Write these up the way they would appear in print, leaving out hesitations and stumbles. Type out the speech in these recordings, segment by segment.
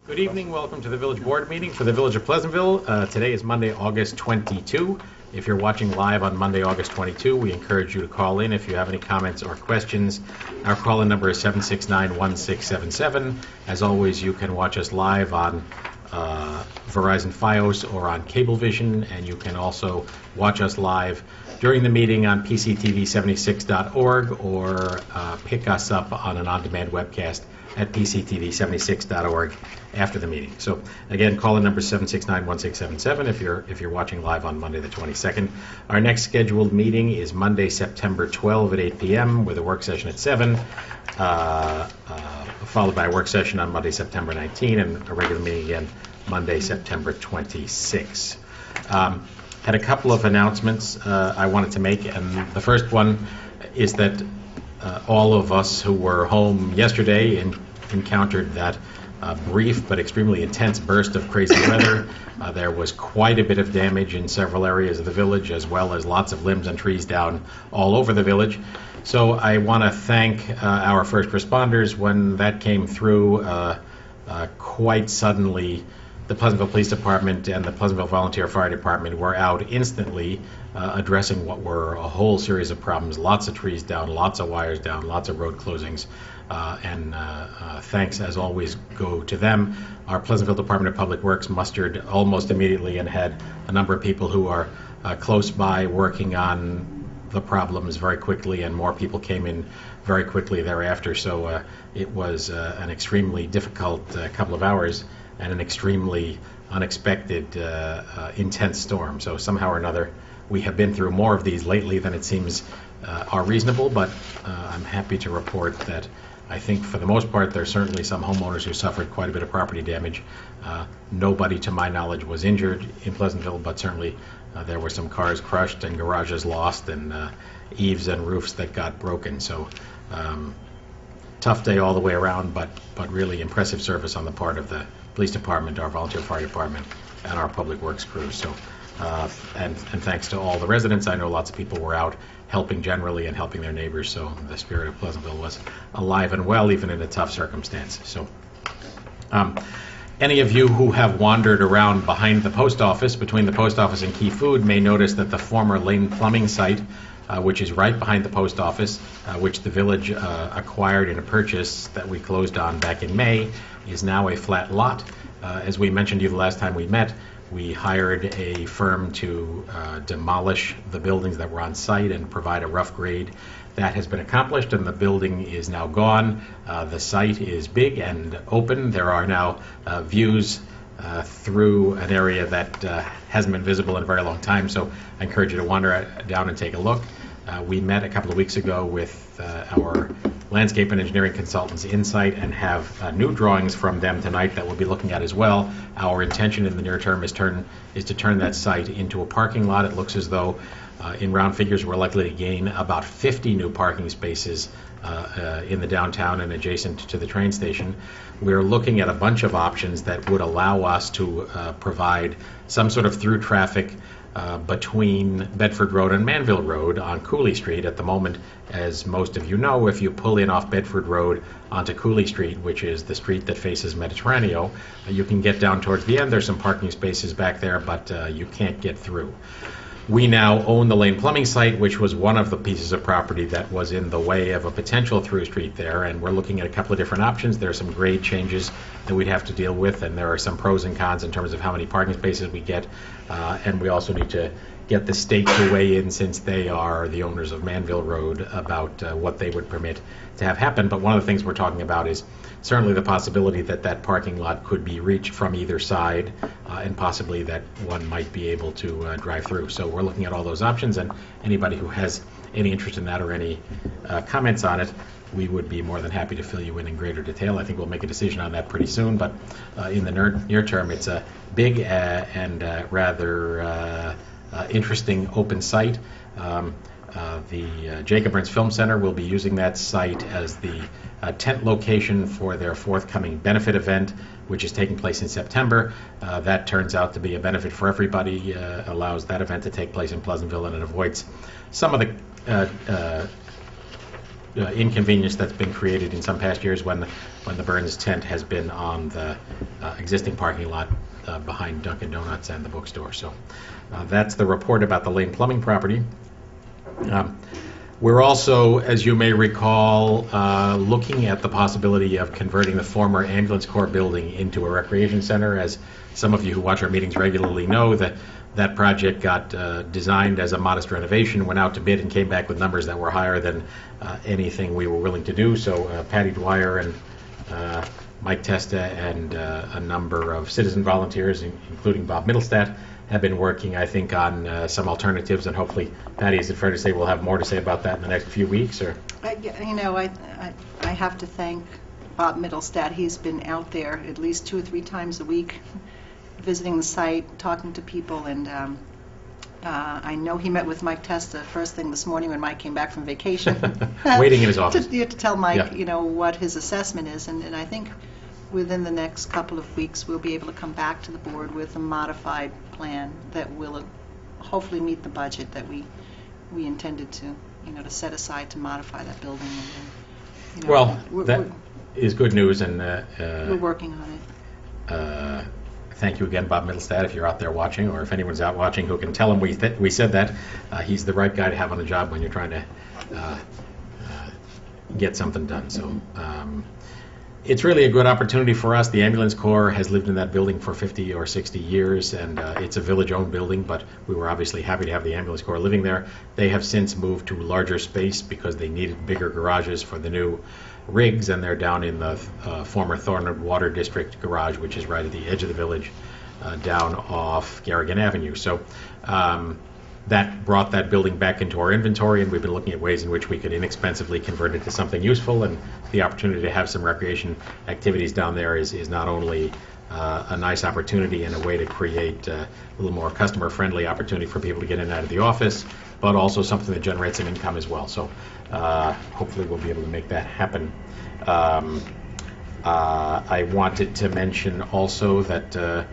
Good evening. Welcome to the Village Board meeting for the Village of Pleasantville. Today is Monday, August 22. If you're watching live on Monday, August 22, we encourage you to call in if you have any comments or questions. Our call-in number is 769-1677. As always, you can watch us live on Verizon Fios or on Cablevision, and you can also watch us live during the meeting on PCTV76.org or pick us up on an on-demand webcast at PCTV76.org after the meeting. So again, call in number 769-1677 if you're watching live on Monday the 22nd. Our next scheduled meeting is Monday, September 12 at 8 p.m. with a work session at 7, followed by a work session on Monday, September 19, and a regular meeting again Monday, September 26. Had a couple of announcements I wanted to make, and the first one is that all of us who were home yesterday encountered that brief but extremely intense burst of crazy weather. There was quite a bit of damage in several areas of the village, as well as lots of limbs and trees down all over the village. So I want to thank our first responders. When that came through quite suddenly, the Pleasantville Police Department and the Pleasantville Volunteer Fire Department were out instantly addressing what were a whole series of problems, lots of trees down, lots of wires down, lots of road closings, and thanks as always go to them. Our Pleasantville Department of Public Works mustered almost immediately and had a number of people who are close by working on the problems very quickly, and more people came in very quickly thereafter. So it was an extremely difficult couple of hours and an extremely unexpected, intense storm. So somehow or another, we have been through more of these lately than it seems are reasonable, but I'm happy to report that I think for the most part there are certainly some homeowners who suffered quite a bit of property damage. Nobody to my knowledge was injured in Pleasantville, but certainly there were some cars crushed and garages lost and eaves and roofs that got broken. So tough day all the way around, but really impressive service on the part of the police department, our volunteer fire department, and our public works crew. So, and thanks to all the residents. I know lots of people were out helping generally and helping their neighbors. So the spirit of Pleasantville was alive and well, even in a tough circumstance. So, any of you who have wandered around behind the post office, between the post office and Key Food, may notice that the former Lane Plumbing site, which is right behind the post office, which the village acquired in a purchase that we closed on back in May, is now a flat lot. As we mentioned to you the last time we met, we hired a firm to demolish the buildings that were on site and provide a rough grade. That has been accomplished, and the building is now gone. The site is big and open. There are now views through an area that hasn't been visible in a very long time, so I encourage you to wander down and take a look. We met a couple of weeks ago with our landscape and engineering consultants Insight and have new drawings from them tonight that we'll be looking at as well. Our intention in the near term is to turn that site into a parking lot. It looks as though in round figures we're likely to gain about 50 new parking spaces in the downtown and adjacent to the train station. We're looking at a bunch of options that would allow us to provide some sort of through traffic between Bedford Road and Manville Road on Cooley Street. At the moment, as most of you know, if you pull in off Bedford Road onto Cooley Street, which is the street that faces Mediterraneo, you can get down towards the end. There's some parking spaces back there, but you can't get through. We now own the Lane Plumbing site, which was one of the pieces of property that was in the way of a potential through street there, and we're looking at a couple of different options. There are some grade changes that we'd have to deal with, and there are some pros and cons in terms of how many parking spaces we get, and we also need to get the state to weigh in, since they are the owners of Manville Road, about what they would permit to have happen. But one of the things we're talking about is certainly the possibility that that parking lot could be reached from either side, and possibly that one might be able to drive through. So we're looking at all those options, and anybody who has any interest in that or any comments on it, we would be more than happy to fill you in greater detail. I think we'll make a decision on that pretty soon, but in the near term, it's a big and rather interesting open site. The Jacob Burns Film Center will be using that site as the tent location for their forthcoming benefit event, which is taking place in September. That turns out to be a benefit for everybody, allows that event to take place in Pleasantville, and it avoids some of the inconvenience that's been created in some past years when the Burns tent has been on the existing parking lot behind Dunkin' Donuts and the bookstore. So that's the report about the Lane Plumbing property. We're also, as you may recall, looking at the possibility of converting the former Ambulance Corps building into a recreation center. As some of you who watch our meetings regularly know, that project got designed as a modest renovation, went out to bid, and came back with numbers that were higher than anything we were willing to do. So Patty Dwyer and Mike Testa and a number of citizen volunteers, including Bob Middlestat, have been working, I think, on some alternatives, and hopefully, Patty, is it fair to say we'll have more to say about that in the next few weeks? Or I have to thank Bob Middlestat. He's been out there at least 2 or 3 times a week, visiting the site, talking to people, and I know he met with Mike Testa first thing this morning when Mike came back from vacation. Waiting in his office. To tell Mike, Yeah. what his assessment is, and I think within the next couple of weeks we'll be able to come back to the board with a modified plan that will hopefully meet the budget that we intended to set aside to modify that building. And, well, we're, that is good news, and we're working on it. thank you again, Bob Middlestat, if you're out there watching, or if anyone's out watching who can tell him we said that. He's the right guy to have on the job when you're trying to get something done. So it's really a good opportunity for us. The Ambulance Corps has lived in that building for 50 or 60 years, and it's a village-owned building, but we were obviously happy to have the Ambulance Corps living there. They have since moved to larger space because they needed bigger garages for the new rigs, and they're down in the former Thornwood Water District garage, which is right at the edge of the village, down off Garrigan Avenue. So that brought that building back into our inventory, and we've been looking at ways in which we could inexpensively convert it to something useful. And the opportunity to have some recreation activities down there is not only a nice opportunity and a way to create a little more customer-friendly opportunity for people to get in and out of the office, but also something that generates some income as well. So hopefully we'll be able to make that happen. I wanted to mention also that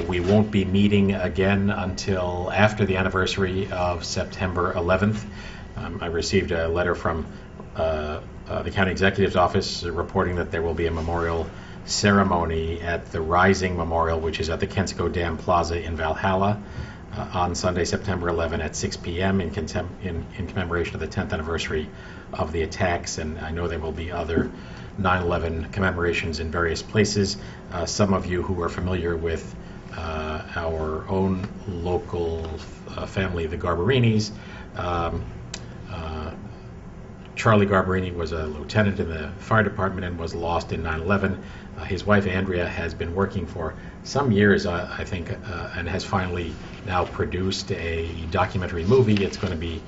we won't be meeting again until after the anniversary of September 11th. I received a letter from the county executive's office reporting that there will be a memorial ceremony at the Rising Memorial, which is at the Kensico Dam Plaza in Valhalla, on Sunday, September 11 at 6 p.m. in commemoration of the 10th anniversary of the attacks. And I know there will be other 9/11 commemorations in various places. Some of you who are familiar with our own local family, the Garberinis. Charlie Garberini was a lieutenant in the fire department and was lost in 9/11. His wife, Andrea, has been working for some years, I think, and has finally now produced a documentary movie. It's going to be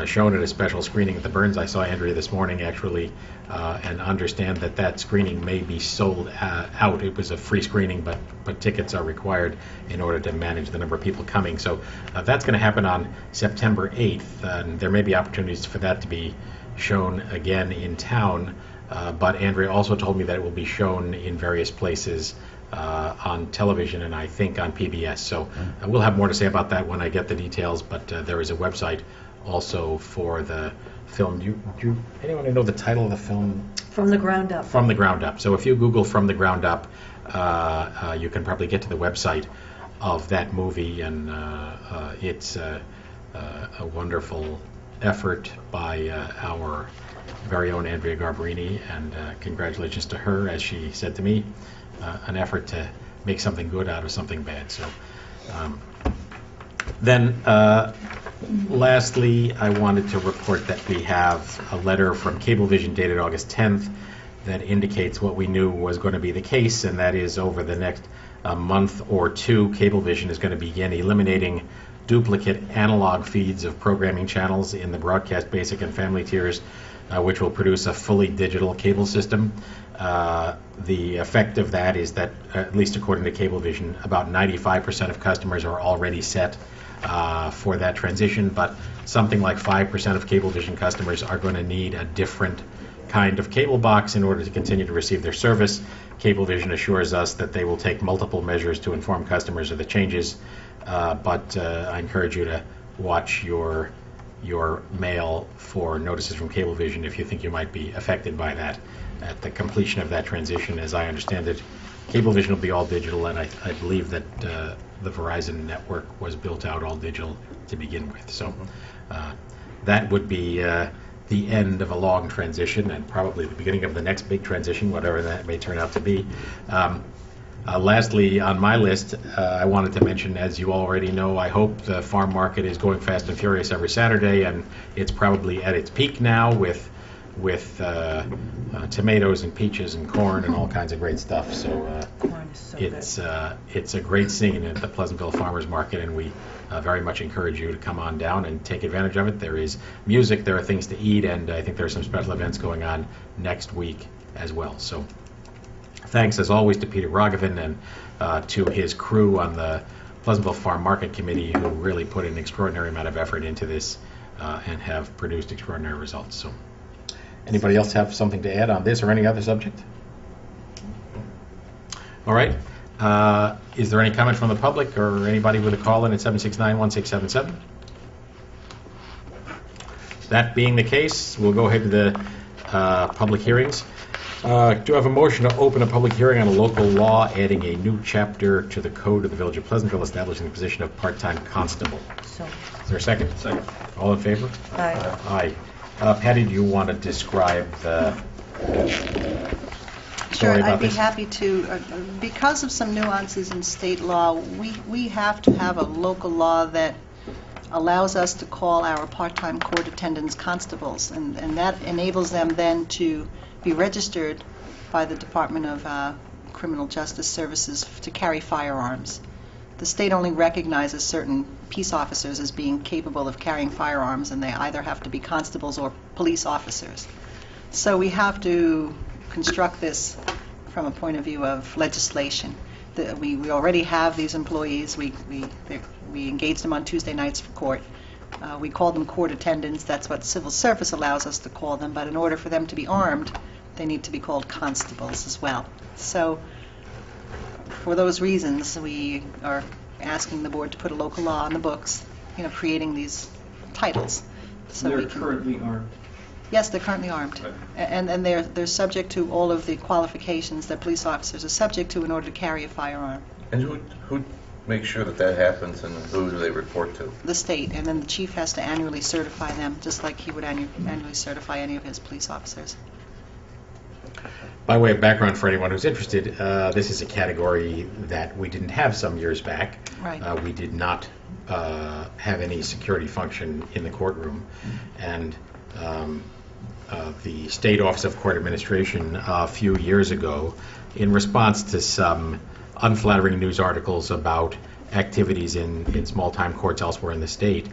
shown at a special screening at the Burns. I saw Andrea this morning, actually, and understand that screening may be sold out. It was a free screening, but tickets are required in order to manage the number of people coming. So that's going to happen on September 8th, and there may be opportunities for that to be shown again in town. But Andrea also told me that it will be shown in various places on television and I think on PBS. So we'll have more to say about that when I get the details, but there is a website also for the film. Do anyone know the title of the film? From the Ground Up. From the Ground Up. So if you Google From the Ground Up, you can probably get to the website of that movie, and it's a wonderful effort by our very own Andrea Garberini, and congratulations to her, as she said to me, an effort to make something good out of something bad. So then lastly, I wanted to report that we have a letter from Cablevision dated August 10th that indicates what we knew was going to be the case, and that is over the next month or two, Cablevision is going to begin eliminating duplicate analog feeds of programming channels in the broadcast basic and family tiers, which will produce a fully digital cable system. The effect of that is that, at least according to Cablevision, about 95% of customers are already set for that transition, but something like 5% of Cablevision customers are going to need a different kind of cable box in order to continue to receive their service. Cablevision assures us that they will take multiple measures to inform customers of the changes, but I encourage you to watch your your mail for notices from Cablevision if you think you might be affected by that at the completion of that transition. As I understand it, Cablevision will be all digital, and I believe that the Verizon network was built out all digital to begin with. So that would be the end of a long transition and probably the beginning of the next big transition, whatever that may turn out to be. Lastly, on my list, I wanted to mention, as you already know, I hope the farm market is going fast and furious every Saturday, and it's probably at its peak now with tomatoes and peaches and corn and all kinds of great stuff. So Corn is so good. it's a great scene at the Pleasantville Farmers Market, and we very much encourage you to come on down and take advantage of it. There is music, there are things to eat, and I think there are some special events going on next week as well. So thanks, as always, to Peter Rogovan and to his crew on the Pleasantville Farm Market Committee, who really put an extraordinary amount of effort into this and have produced extraordinary results. So, anybody else have something to add on this or any other subject? All right. Is there any comment from the public or anybody with a call in at 769-1677? That being the case, we'll go ahead to the public hearings. Do I have a motion to open a public hearing on a local law adding a new chapter to the code of the Village of Pleasantville establishing the position of part-time constable? So, Is there a second? Second. All in favor? aye. Aye. Patty, do you want to describe the Sure, story about I'd be this? happy to. Because of some nuances in state law, we have to have a local law that allows us to call our part-time court attendants constables, and that enables them then to be registered by the Department of Criminal Justice Services to carry firearms. The state only recognizes certain peace officers as being capable of carrying firearms, and they either have to be constables or police officers. So we have to construct this from a point of view of legislation. We already have these employees. We engage them on Tuesday nights for court. We call them court attendants. That's what civil service allows us to call them. But in order for them to be armed, they need to be called constables as well. So for those reasons, we are asking the board to put a local law on the books, creating these titles. So They're we can, currently armed. yes, they're currently armed. Right. And they're subject to all of the qualifications that police officers are subject to in order to carry a firearm. And who makes sure that happens, and who do they report to? The state, and then the chief has to annually certify them, just like he would annually certify any of his police officers. By way of background for anyone who's interested, this is a category that we didn't have some years back. Right. We did not have any security function in the courtroom, and the State Office of Court Administration a few years ago, in response to some unflattering news articles about activities in small-time courts elsewhere in the state,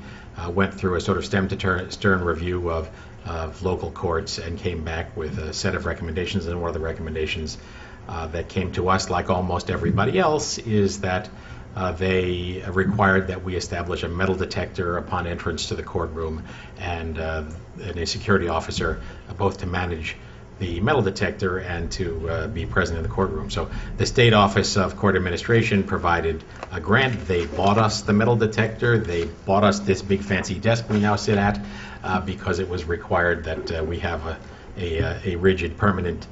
went through a sort of stem to stern review of local courts and came back with a set of recommendations. And one of the recommendations that came to us, like almost everybody else, is that they required that we establish a metal detector upon entrance to the courtroom and a security officer, both to manage the metal detector and to be present in the courtroom. So the State Office of Court Administration provided a grant. They bought us the metal detector. They bought us this big fancy desk we now sit at because it was required that we have a rigid permanent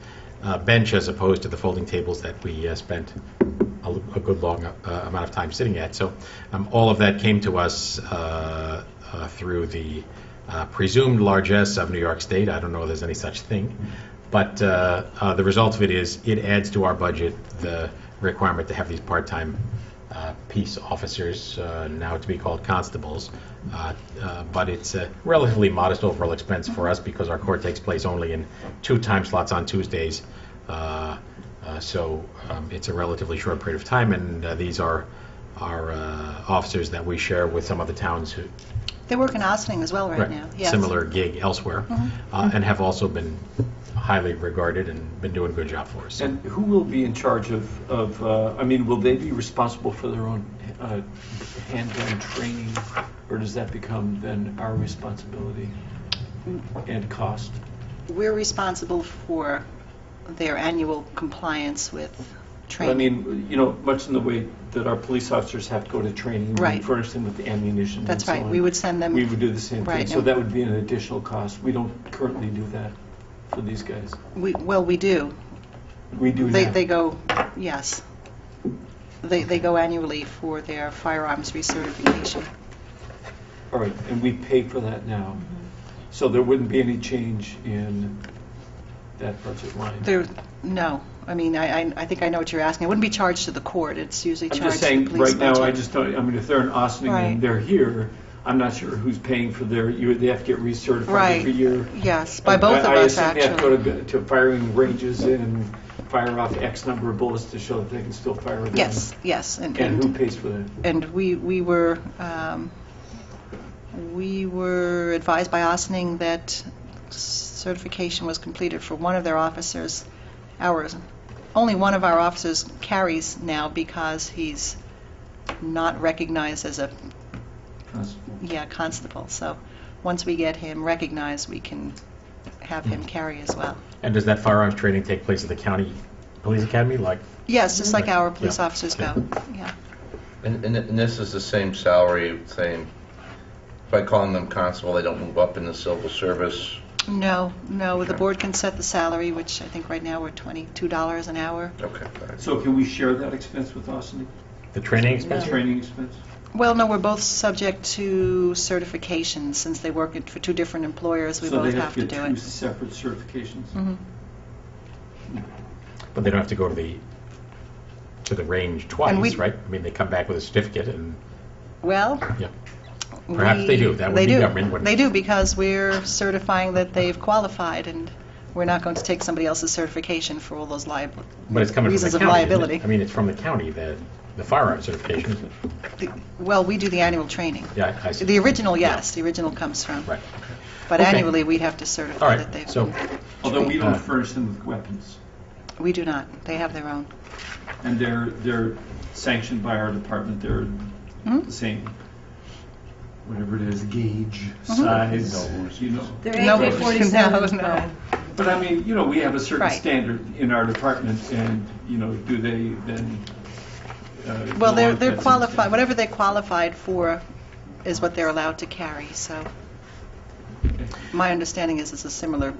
bench as opposed to the folding tables that we spent a good long amount of time sitting at. So all of that came to us through the presumed largesse of New York State. I don't know if there's any such thing. But the result of it is it adds to our budget the requirement to have these part-time peace officers, now to be called constables. But it's a relatively modest overall expense for us because our court takes place only in 2 time slots on Tuesdays. So it's a relatively short period of time, and these are officers that we share with some of the towns who They work in Ossining as well right now. Yes. similar gig elsewhere, and have also been highly regarded and been doing a good job for us. And who will be in charge of will they be responsible for their own handgun training, or does that become then our responsibility and cost? We're responsible for their annual compliance with training. I mean, you know, much in the way that our police officers have to go to training. We Right. furnish them with the ammunition and That's so right. on. We would send them. We would do the same thing. Right, So and- that would be an additional cost. We don't currently do that for these guys. Well, we do. We do They now. go, yes. They go annually for their firearms recertification. All right, and we pay for that now. So there wouldn't be any change in that budget line. No. I mean, I think I know what you're asking. It wouldn't be charged to the court. It's usually I'm charged just to the saying, police right now, I budget. just don't, I mean, if they're in Austining Right. and they're here, I'm not sure who's paying for their, they have to get recertified Right. every year. Yes, by both of I us, assume they have to actually. go to firing ranges and fire off X number of bullets to show that they can still fire them. Yes, yes. And who pays for that? And we were advised by Austining that certification was completed for one of their officers. Only one of our officers carries now because he's not recognized as a constable. So once we get him recognized, we can have him carry as well. And does that firearms training take place at the county police academy, like? Yes, just like our police Yeah. officers go. Yeah. And this is the same salary, same, by calling them constable, they don't move up in the civil service? No, the Okay. board can set the salary, which I think right now we're $22 an hour. Okay. all right. So can we share that expense with Austining? The training The expense? training expense? Well, no, we're both subject to certification. Since they work for two different employers, we So both they have to get do two it. separate certifications? Mhm. But they don't have to go to the range twice, And we- right? I mean, they come back with a certificate and, Well, yeah. Perhaps they do. That would they be do. government, wouldn't They it? do, because we're certifying that they've qualified, and we're not going to take somebody else's certification for all those But it's coming from reasons the of county, isn't it? liability. I mean, it's from the county, the firearms certification, isn't it? Well, we do the annual training. Yeah, I see. The original, yes, the original comes from. Right. But Okay. annually, we'd have to All certify right, that they've so- been Although we don't Uh, furnish them with weapons. We do not. They have their own. And they're sanctioned by our department, they're Mhm. the same, whatever it is, gauge, Mhm. size, you know. They're No, AK-47s, no. Brian. But I mean, you know, we have a certain Right. standard in our department, and, you know, do they then? Well, go on they're that same qualified, standard? whatever they're qualified for is what they're allowed to carry, so Okay. my understanding is it's a similar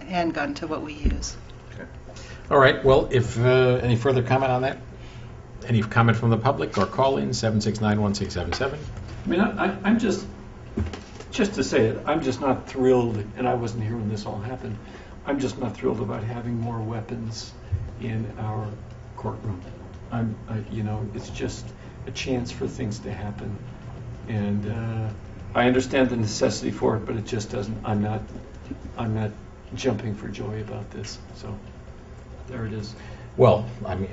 handgun to what we use. All right, well, if, any further comment on that? Any comment from the public or call in 769-1677? I mean, I'm just to say it, I'm just not thrilled, and I wasn't here when this all happened, I'm just not thrilled about having more weapons in our courtroom. You know, it's just a chance for things to happen. And I understand the necessity for it, but it just doesn't, I'm not jumping for joy about this, so there it is. Well, I mean,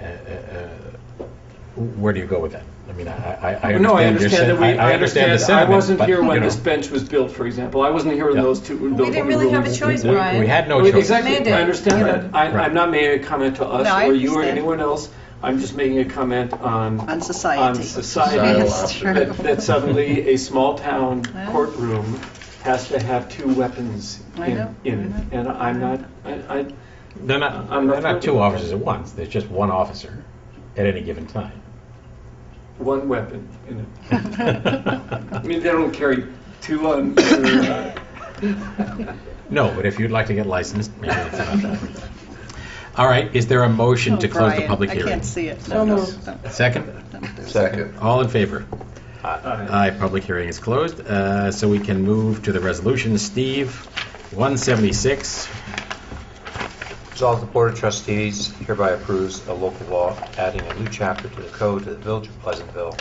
where do you go with that? I mean, I understand. No, I you're understand saying- that I understand the I sentiment, wasn't but, here you when know, this bench was built, for example. I wasn't here when Yeah. those two. We didn't really have a choice, Brian. We had no Well, choice. Exactly, Mandate. I understand that. Right. I'm not making a comment to us No, I or you or understand. anyone else. I'm just making a comment on On society. on society. That's true. That suddenly a small town Yeah. courtroom has to have two weapons I in know, in I it. know. And I'm not, They're not, I'm not they're not two thrilled. officers at once. There's just one officer at any given time. one weapon in it. I mean, they don't carry two on their, No, but if you'd like to get licensed, maybe it's not. All right, is there a motion to Oh, close the Brian, public I hearing? can't see it. So moved. Second? Second. All in favor? Aye. Aye, public hearing is closed. So we can move to the resolution. Steve, 176. Resolved, the Board of Trustees hereby approves a local law adding a new chapter to the code of the Village of Pleasantville,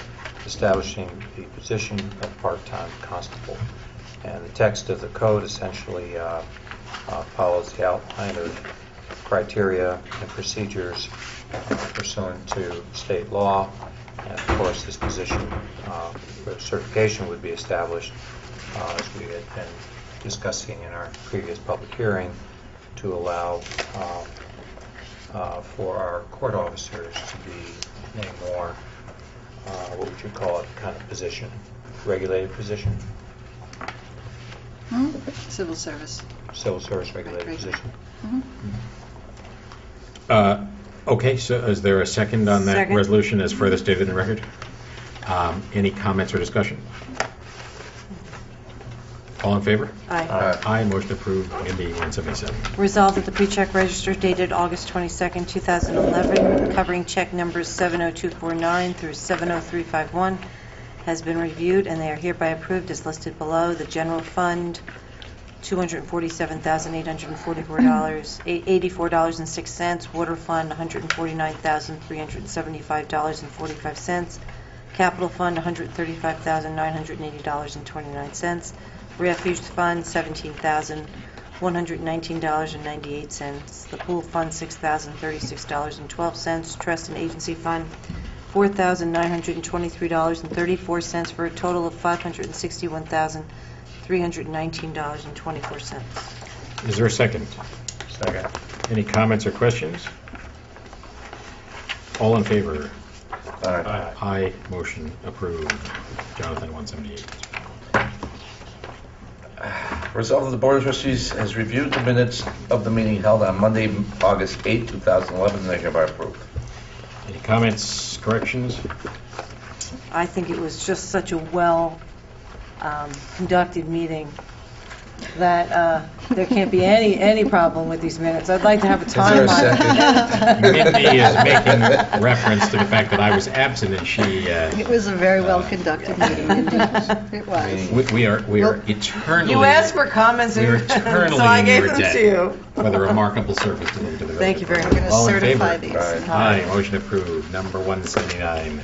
establishing the position of part-time constable. And the text of the code essentially follows the outline of criteria and procedures pursuant to state law. And of course, this position, where certification would be established, as we had been discussing in our previous public hearing, to allow for our court officers to be a more, what would you call it, kind of position, regulated position, Hmm? Civil service. civil service regulated Right. position. Mhm. Okay, so is there a second on that Second. resolution as further stated in the record? Any comments or discussion? All in favor? Aye. Aye, motion approved. Indy 177. Resolved that the pre-check register dated August 22nd, 2011, covering check numbers 70249 through 70351, has been reviewed, and they are hereby approved as listed below. The general fund, $247,884.06. Water fund, $149,375.45. Capital fund, $135,980.29. Refuge fund, $17,119.98. The pool fund, $6,036.12. Trust and agency fund, $4,923.34, for a total of $561,319.24. Is there a second? Second. Any comments or questions? All in favor? Aye. Aye, motion approved. Jonathan, 178. Resolved that the Board of Trustees has reviewed the minutes of the meeting held on Monday, August 8, 2011, and they hereby approved. Any comments, corrections? I think it was just such a well conducted meeting that there can't be any problem with these minutes. I'd like to have a Is there a timeline. second? Mindy is making reference to the fact that I was absent and she, It was a very well-conducted meeting, indeed. It was. we are eternally. You asked for comments, We are and eternally so I in gave your them debt to you. for the remarkable service delivered to the village. Thank you very We're going to All in certify favor? these. Aye. Aye, motion approved. Number 179.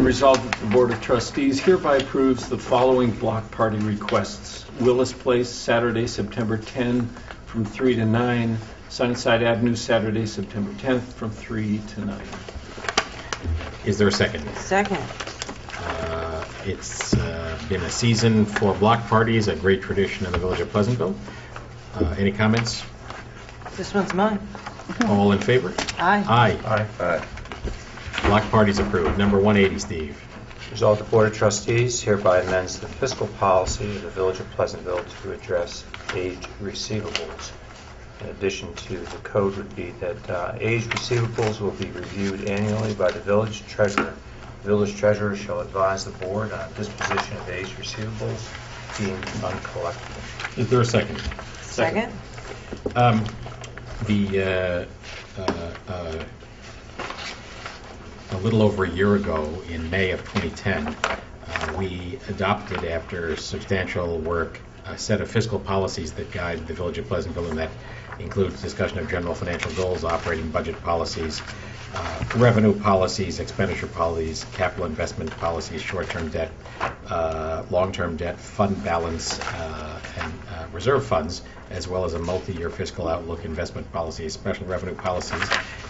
Resolved that the Board of Trustees hereby approves the following block party requests. Willis Place, Saturday, September 10, from 3 to 9. Sunnyside Avenue, Saturday, September 10th, from 3 to 9. Is there a second? Second. It's been a season for block parties, a great tradition in the village of Pleasantville. Any comments? This one's mine. All in favor? Aye. Aye. Aye. Aye. Block parties approved. Number 180, Steve. Resolved, the Board of Trustees hereby amends the fiscal policy of the Village of Pleasantville to address aged receivables. In addition to the code would be that aged receivables will be reviewed annually by the village treasurer. The village treasurer shall advise the board on disposition of aged receivables deemed uncollectible. Is there a second? Second. A little over a year ago, in May of 2010, we adopted, after substantial work, a set of fiscal policies that guide the Village of Pleasantville, and that includes discussion of general financial goals, operating budget policies, revenue policies, expenditure policies, capital investment policies, short-term debt, long-term debt, fund balance, and reserve funds, as well as a multi-year fiscal outlook, investment policies, special revenue policies,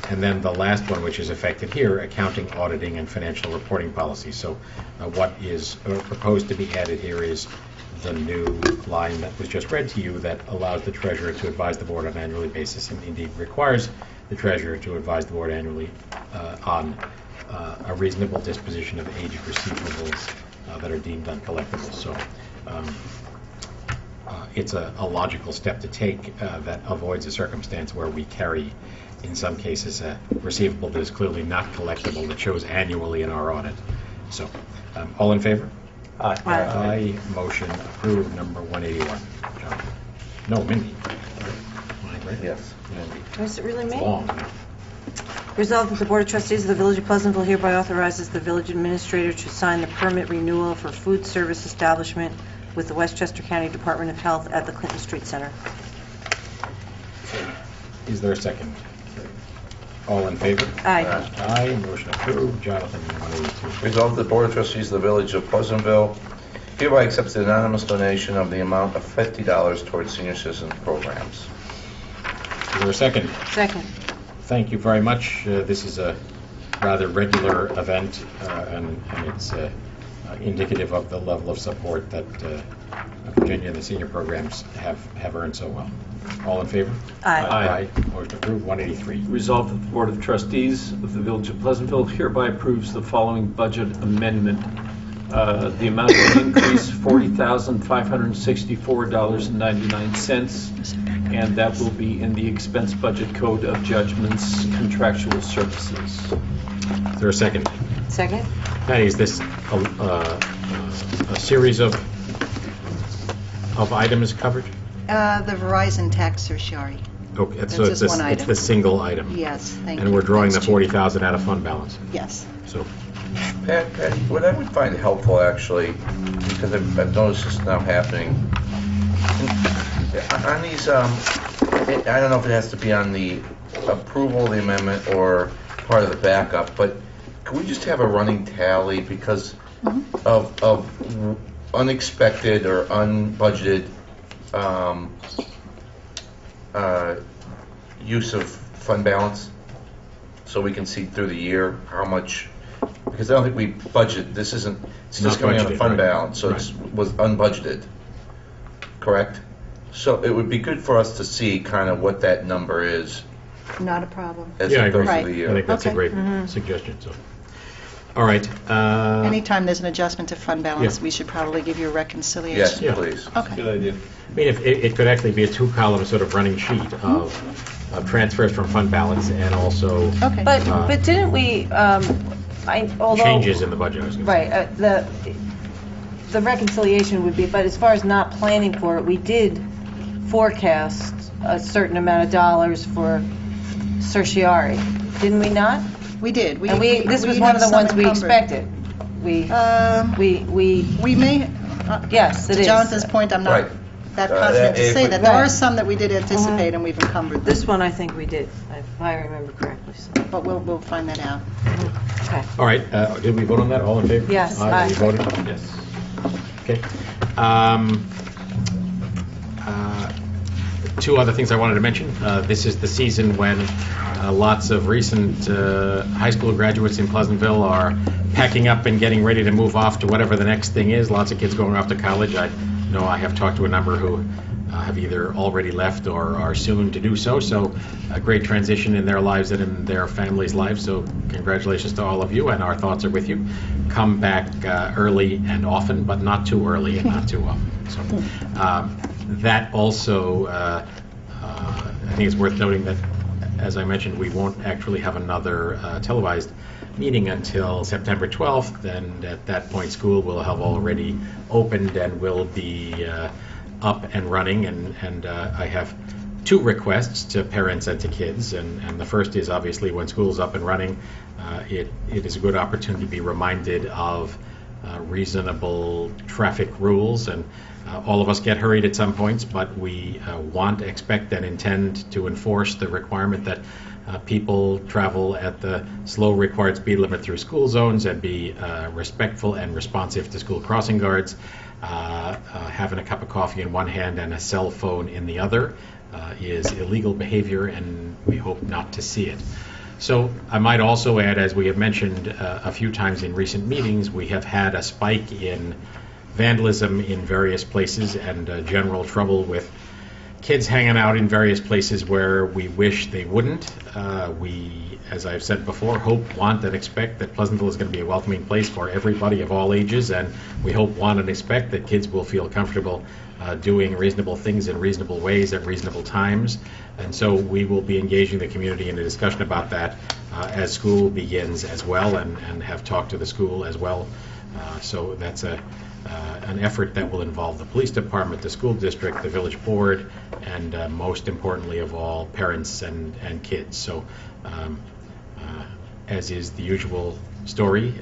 and then the last one, which is affected here, accounting, auditing, and financial reporting policies. So what is proposed to be added here is the new line that was just read to you that allows the treasurer to advise the board on an annual basis, and indeed requires the treasurer to advise the board annually on a reasonable disposition of aged receivables that are deemed uncollectible. So it's a logical step to take that avoids a circumstance where we carry, in some cases, a receivable that is clearly not collectible that shows annually in our audit. So, all in favor? Aye. Aye. Motion approved. Number 181. John? No, Mindy. Right? Yes. Mindy. Is it really It's me? long. Resolved that the Board of Trustees of the Village of Pleasantville hereby authorizes the village administrator to sign the permit renewal for food service establishment with the Westchester County Department of Health at the Clinton Street Center. Is there a second? All in favor? Aye. Aye. Motion approved. Jonathan, 182. Resolved that the Board of Trustees of the Village of Pleasantville hereby accepts the anonymous donation of the amount of $50 towards senior citizen programs. Is there a second? Second. Thank you very much. This is a rather regular event, and it's indicative of the level of support that Virginia and the senior programs have earned so well. All in favor? Aye. Motion approved. 183. Resolved that the Board of Trustees of the Village of Pleasantville hereby approves the following budget amendment. The amount will increase $40,564.99, and that will be in the expense budget code of judgments contractual services. Is there a second? Second? Patty, is this a series of items covered? The Verizon tax certiorari. Okay, That's so it's just one it's item. the single item. Yes, thank you. And we're drawing the Thanks, Chief. 40,000 out of fund balance. Yes. So, Patty, what I would find helpful, actually, because I've noticed this now happening, on these, I don't know if it has to be on the approval of the amendment or part of the backup, but can we just have a running tally because of unexpected or unbudgeted use of fund balance? So we can see through the year how much, because I don't think we budget, it's just Not coming out of budgeted, fund right. balance, so it was unbudgeted, correct? So it would be good for us to see kind of what that number is Not a problem. as yeah, I it agree. goes Right. through the I year. think that's a Okay. great suggestion, so. All right. Anytime there's an adjustment to fund balance, Yeah. we should probably give you a reconciliation. Yes, Yeah. please. Okay. Good idea. I mean, if it could actually be a two-column sort of running sheet of transfers from fund balance and also Okay. But didn't we, although... changes in the budget. I was gonna say. Right, the reconciliation would be, but as far as not planning for it, we did forecast a certain amount of dollars for certiorari, didn't we not? We did. And this was we one of have the ones some we encumbered. expected. We, We may, yes, it to is. Jonathan's point, I'm not Right. that confident to if say we- that. There are Right. some that we did anticipate and we've encumbered them, This one I think we did, if I remember correctly. So, but we'll find that out. okay. All right, did we vote on that? All in favor? Yes. Aye. Aye. We voted? Yes. Okay. Two other things I wanted to mention. This is the season when lots of recent high school graduates in Pleasantville are packing up and getting ready to move off to whatever the next thing is. Lots of kids going off to college. I know I have talked to a number who have either already left or are soon to do so. So a great transition in their lives and in their families' lives. So congratulations to all of you, and our thoughts are with you. Come back early and often, but not too early and not too often. So that also, I think it's worth noting that, as I mentioned, we won't actually have another televised meeting until September 12th, and at that point school will have already opened and will be up and running, and I have two requests to parents and to kids, and the first is obviously when school's up and running, it is a good opportunity to be reminded of reasonable traffic rules, and all of us get hurried at some points, but we want, expect, and intend to enforce the requirement that people travel at the slow required speed limit through school zones and be respectful and responsive to school crossing guards. Having a cup of coffee in one hand and a cell phone in the other is illegal behavior, and we hope not to see it. So I might also add, as we have mentioned a few times in recent meetings, we have had a spike in vandalism in various places and general trouble with kids hanging out in various places where we wish they wouldn't. We, as I've said before, hope, want, and expect that Pleasantville is going to be a welcoming place for everybody of all ages, and we hope, want, and expect that kids will feel comfortable doing reasonable things in reasonable ways at reasonable times. And so we will be engaging the community in a discussion about that as school begins as well, and have talked to the school as well. So that's an effort that will involve the police department, the school district, the village board, and most importantly of all, parents and kids. So as is the usual story,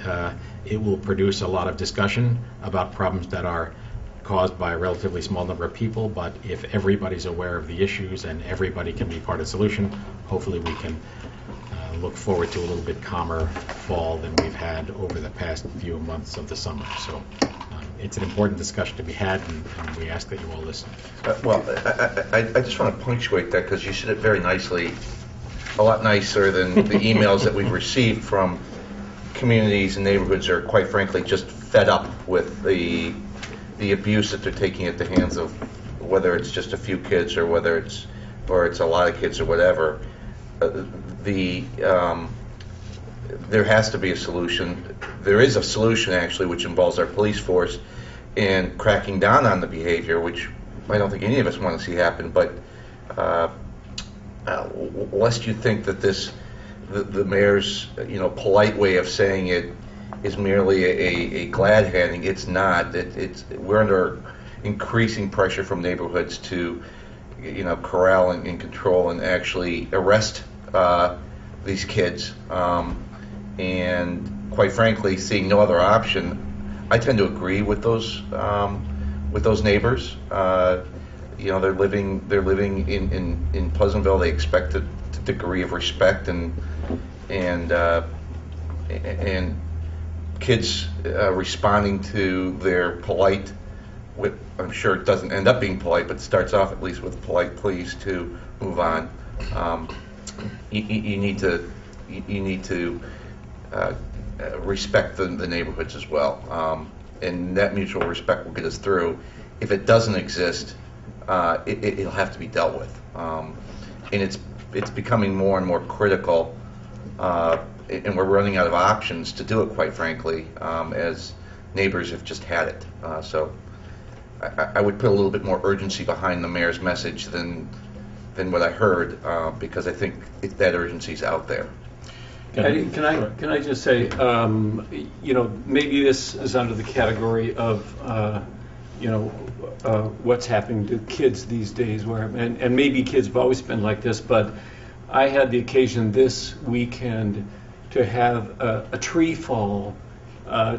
it will produce a lot of discussion about problems that are caused by a relatively small number of people, but if everybody's aware of the issues and everybody can be part of the solution, hopefully we can look forward to a little bit calmer fall than we've had over the past few months of the summer. So it's an important discussion to be had, and we ask that you all listen. Well, I just want to punctuate that because you said it very nicely, a lot nicer than the emails that we've received from communities and neighborhoods are, quite frankly, just fed up with the abuse that they're taking at the hands of, whether it's just a few kids or whether it's a lot of kids or whatever. There has to be a solution. There is a solution, actually, which involves our police force in cracking down on the behavior, which I don't think any of us want to see happen, but lest you think that the mayor's, polite way of saying it is merely a glad handing. It's not. We're under increasing pressure from neighborhoods to, corral and control and actually arrest these kids. And quite frankly, seeing no other option, I tend to agree with those neighbors. They're living in Pleasantville. They expect a degree of respect and kids responding to their polite. I'm sure it doesn't end up being polite, but starts off at least with polite please to move on. You need to respect the neighborhoods as well, and that mutual respect will get us through. If it doesn't exist, it'll have to be dealt with, and it's becoming more and more critical, and we're running out of options to do it, quite frankly, as neighbors have just had it. So I would put a little bit more urgency behind the mayor's message than what I heard, because I think that urgency's out there. Eddie, can I just say, maybe this is under the category of, what's happening to kids these days, and maybe kids have always been like this, but I had the occasion this weekend to have a tree fall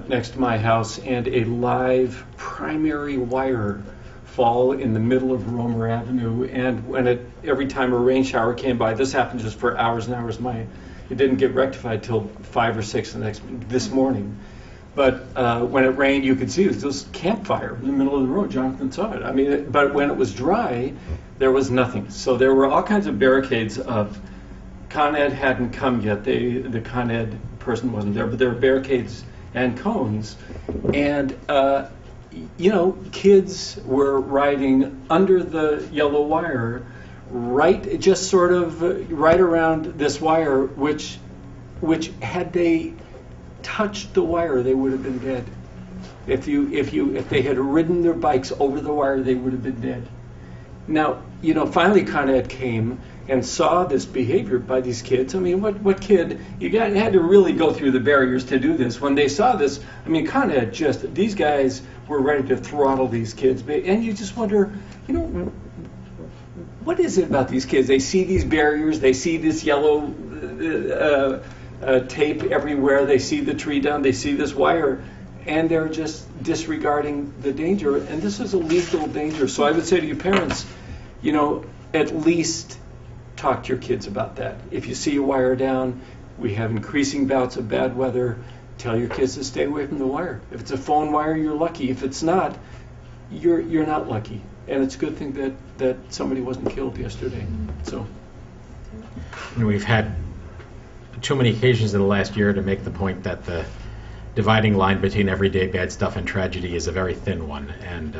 next to my house and a live primary wire fall in the middle of Romer Avenue, and every time a rain shower came by, this happened just for hours and hours, it didn't get rectified till 5 or 6 this morning. But when it rained, you could see it was just campfire in the middle of the road. Jonathan saw it. But when it was dry, there was nothing. So there were all kinds of barricades of Con Ed hadn't come yet. The Con Ed person wasn't there, but there were barricades and cones. And kids were riding under the yellow wire, just sort of right around this wire, which had they touched the wire, they would have been dead. If they had ridden their bikes over the wire, they would have been dead. Now, finally Con Ed came and saw this behavior by these kids. I mean, what kid? Had to really go through the barriers to do this. When they saw this, Con Ed these guys were ready to throttle these kids. And you just wonder, what is it about these kids? They see these barriers, they see this yellow tape everywhere, they see the tree down, they see this wire, and they're just disregarding the danger. And this is a lethal danger. So I would say to your parents, at least talk to your kids about that. If you see a wire down, we have increasing bouts of bad weather, tell your kids to stay away from the wire. If it's a phone wire, you're lucky. If it's not, you're not lucky. And it's a good thing that somebody wasn't killed yesterday. So, We've had too many occasions in the last year to make the point that the dividing line between everyday bad stuff and tragedy is a very thin one. And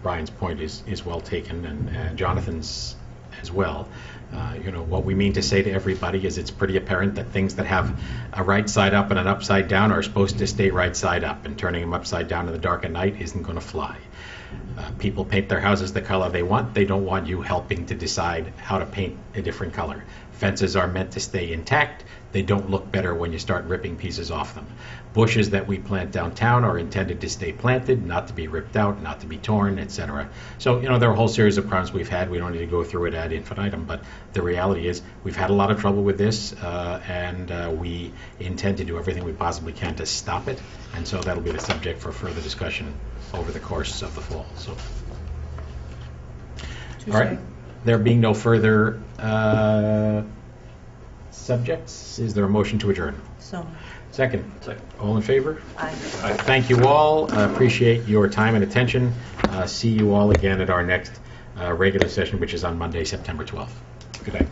Brian's point is well taken, and Jonathan's as well. What we mean to say to everybody is it's pretty apparent that things that have a right side up and an upside down are supposed to stay right side up, and turning them upside down in the dark at night isn't going to fly. People paint their houses the color they want. They don't want you helping to decide how to paint a different color. Fences are meant to stay intact. They don't look better when you start ripping pieces off them. Bushes that we plant downtown are intended to stay planted, not to be ripped out, not to be torn, etc. So, there are a whole series of problems we've had. We don't need to go through it ad infinitum, but the reality is we've had a lot of trouble with this, and we intend to do everything we possibly can to stop it. And so that'll be the subject for further discussion over the course of the fall. So, all right. There being no further subjects, is there a motion to adjourn? So, Second. All in favor? aye. Thank you all. Appreciate your time and attention. See you all again at our next regular session, which is on Monday, September 12th. Good night.